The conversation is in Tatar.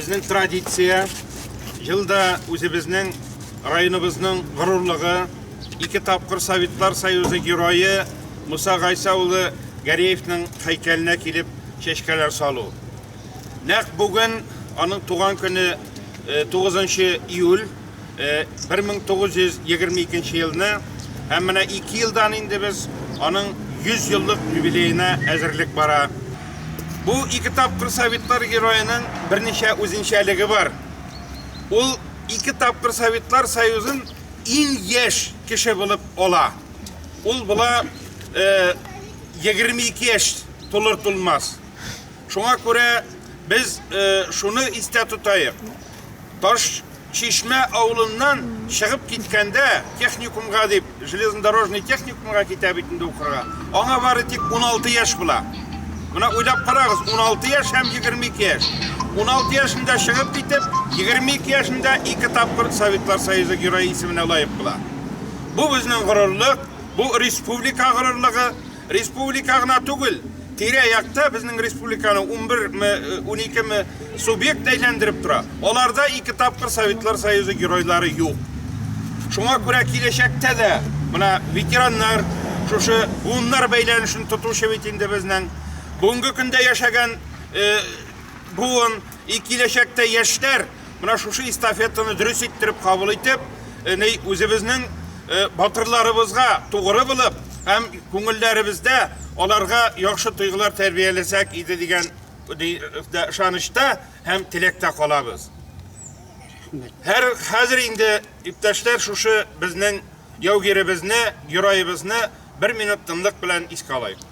Bizning traditsiya, yılda o'zimizning rayonimizning g'ururligi, 2 topqir Sovetlar Soyuzi giroyi Musa G'aysao'li Gariyevning haykaline kelib cheshkalar solu. Naq bugun onun tug'an kuni 9-iyul 1922 yilni hem mana 2 yıldan indi biz onun 100 yıllık yubileyine hazırlık bara. Bu 2 topqir Sovetlar giroyining bir necha o'zinchaligi var. Ol 2 topqir Sovetlar Soyuzining eng yosh kishi bo'lib ola. Ol bula 22 yosh to'lirtilmas. Şuna ko'ra biz şunu iste tutayıq. Tosh Chishma avlundan chiqib ketganda texnikumga deb, железнодорожный texnikumga ketabitinde o'qirga. Ona bari tek 16 yosh bo'la. Buna o'ylab qarag'iz, 16 yosh ham 22 yosh. 16 yaşında chiqib ketib, 22 yaşında 2 topqir Sovetlar Soyuzi giroyi ismini loyiq bo'la. Bu bizning g'ururlik, bu respublika g'ururligi, respublikagina tugul. Tirayaqda bizning respublikani 11-12 subyekt aylantirib tura. Olarda 2 topqir Sovetlar Soyuzi giroylari yo'q. Shunga ko'ra kelajakda da buna veteranlar, şu bunlar baylanishini tutuvchi vetinde bizning bugungi kunda yashagan bugun kelajakda yoshlar mana şu estafetani durust ettirib qabul etib, o'zimizning botirlarimizga to'g'ri bilib, ham ko'ngillarimizda olarga yaxshi tuyg'ular tarbiyalasak edi degan ishonishda ham tilakda qolamiz. Hozir endi iptashlar şu bizning yovgirimizni, giroyimizni 1 minut tinliq bilan esga olaylik.